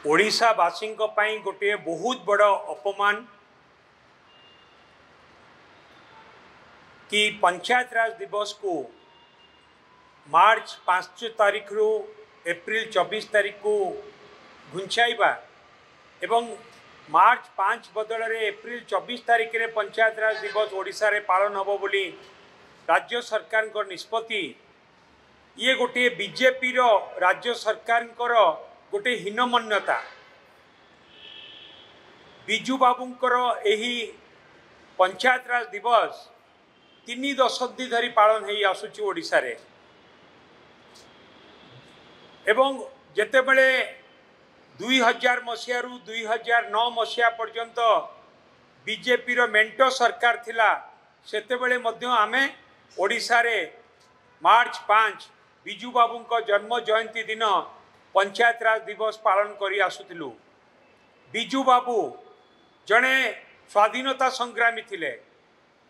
ओडिशावासी गोटे बहुत बड़ अपमान कि पंचायत राज दिवस को मार्च 5 तारीख रु एप्रिल 24 तारीख को घुंचाइबा एवं मार्च 5 बदल में एप्रिल 24 तारीख रे पंचायत राज दिवस ओडिशा रे पालन हबो बोली राज्य सरकार को निष्पत्ति ये गोटे बीजेपी रो राज्य सरकार गोटे हीनमन्यता बिजू बाबूंकर एही पंचायत राज दिवस 3 दशंधि धरी पालन हो आसुची ओडिशा रे एवं जेतेबेले 2000 मसीह रु 2009 मसीहा पर्यंत बीजेपी रो मेंटो सरकार थिला सेतेबेले मध्य आमे ओडिशा रे मार्च 5 बिजू बाबूंको जन्म जयंती दिन पंचायत राज दिवस पालन करी आसुथिलु। बिजू बाबू जड़े स्वाधीनता संग्रामी थिले,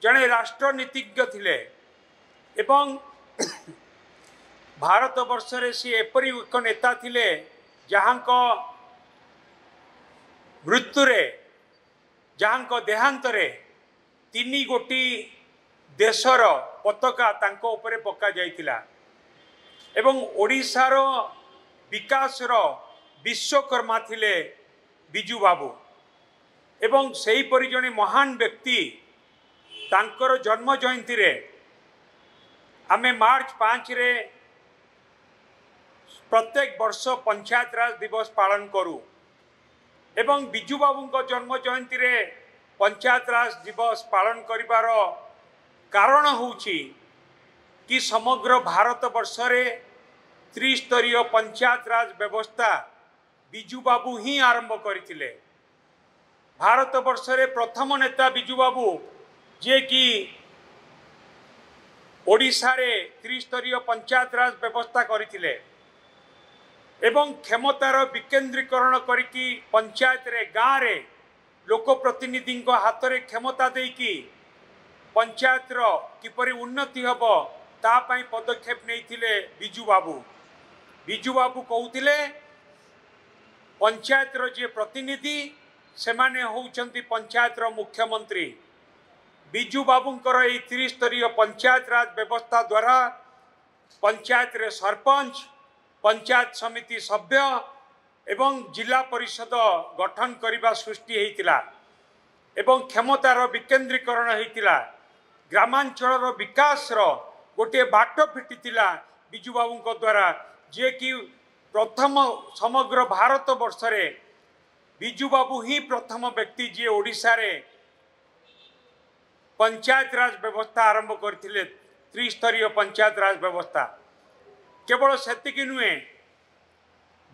जड़े राष्ट्रनीतिज्ञ थिले एवं भारत वर्ष रे सी एपरी एक नेता थिले जहाँको मृत्युरे जहाँको देहांतरे 3 गोटी देशर पताका तांको उपरे पका जाइतिला एवं ओडिशार विकासर विश्वकर्मा थिले बिजू बाबू एवं सही परि जने महान व्यक्ति तांकर जन्म जयंती रे आमे मार्च 5 रे प्रत्येक वर्ष पंचायत राज दिवस पालन करू एवं बिजू बाबू को जन्म जयंती रे पंचायत राज दिवस पालन करिवार कारण होउची कि समग्र भारत वर्ष रे त्रिस्तरीय पंचायत राज व्यवस्था बिजू बाबू ही आरंभ करथिले। भारत वर्ष रे प्रथम नेता बिजू बाबू जे कि ओडिशा रे त्रिस्तरीय पंचायत राज व्यवस्था करथिले एवं क्षमतार विकेंद्रीकरण करिकी पंचायत रे गाँव रे लोक प्रतिनिधि हाथ रे क्षमता देकी पंचायत रो किपरि उन्नति हबो ता पई पदक्षेप नैथिले बिजू बाबू। बिजू बाबू कहउथिले पंचायत रो जे प्रतिनिधि से माने होउचंती पंचायत रो मुख्यमंत्री। बिजू बाबूंकर ए त्रिस्तरीय पंचायत राज व्यवस्था द्वारा पंचायत रे सरपंच, पंचायत समिति सभ्य एवं जिला परिषद गठन करने सृष्टि होता एवं क्षमतार विकेंद्रीकरण होता ग्रामांचल विकास गोटे बाट फिटिला बिजू बाबू द्वारा जे कि प्रथम समग्र भारत वर्ष रे बिजू बाबू ही प्रथम व्यक्ति जी ओडिशा रे पंचायत राज व्यवस्था आरंभ करथिले त्रिस्तरीय पंचायत राज व्यवस्था। केवल सेतिक नुहे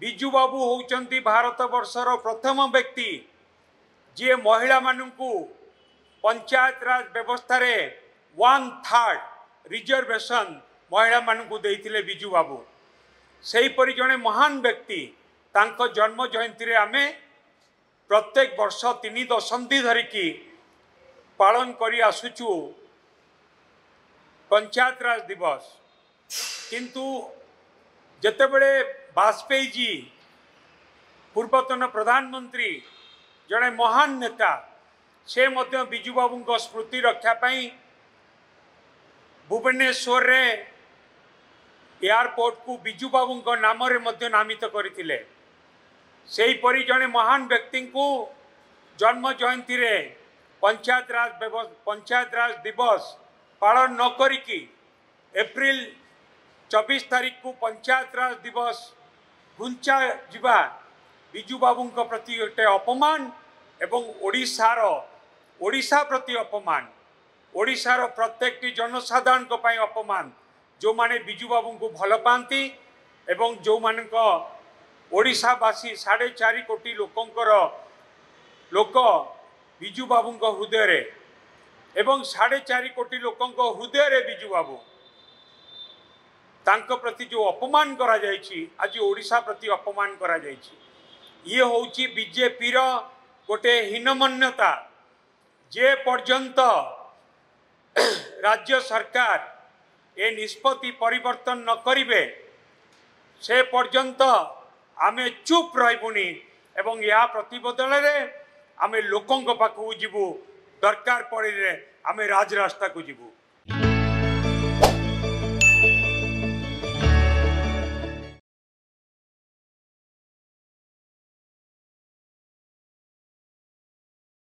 बिजू बाबू होउचंती भारत वर्षर प्रथम व्यक्ति जे महिला मानू पंचायत राज व्यवस्था रे 1/3 रिजर्वेशन महिला मानू देइथिले बिजू बाबू। सही परि जने महान व्यक्ति तांको जन्म जयंती रे आमे प्रत्येक वर्ष 3 दशंधि धरिकी पालन करी आसुचु पंचायत राज दिवस। किंतु जेतेबेले वाजपेयी जी पूर्वतन प्रधानमंत्री जड़े महान नेता से मध्य बिजू बाबू को स्मृति रक्षा पाई भुवनेश्वर रे एयरपोर्ट को बिजू बाबू को नाम रे मध्य नामित करथिले। सेही परि जड़े महान व्यक्ति को जन्म जयंती रे पंचायत राज दिवस पालन न करिकी एप्रिल 24 तारीख को पंचायत राज दिवस घुंचा जिबा बिजू बाबू प्रति गोटे अपमान एवं ओडिशा प्रति अपमान, ओडिशार प्रत्येक जनसाधारण को पई अपमान जो माने बिजू बाबू को भल पाती एवं जो मानक ओडिशावासी 4.5 कोटी लोक बिजू बाबू हृदय रे एवं 4.5 कोटी लोक हृदय रे बिजू बाबू तांको प्रति जो अपमान करा जायछि आज ओडिशा प्रति अपमान करा जायछि ये होउछि बीजेपी रो गोटे हीनमन्यता। जे पर्यंत राज्य सरकार ए निष्पत्ति परिवर्तन न करिवे से पर्यंत आमे चुप रहिबुनी एवं या प्रतिबदल आम लोकों पाखक जीवु दरकार पड़े आम राजरास्ता को जीवु।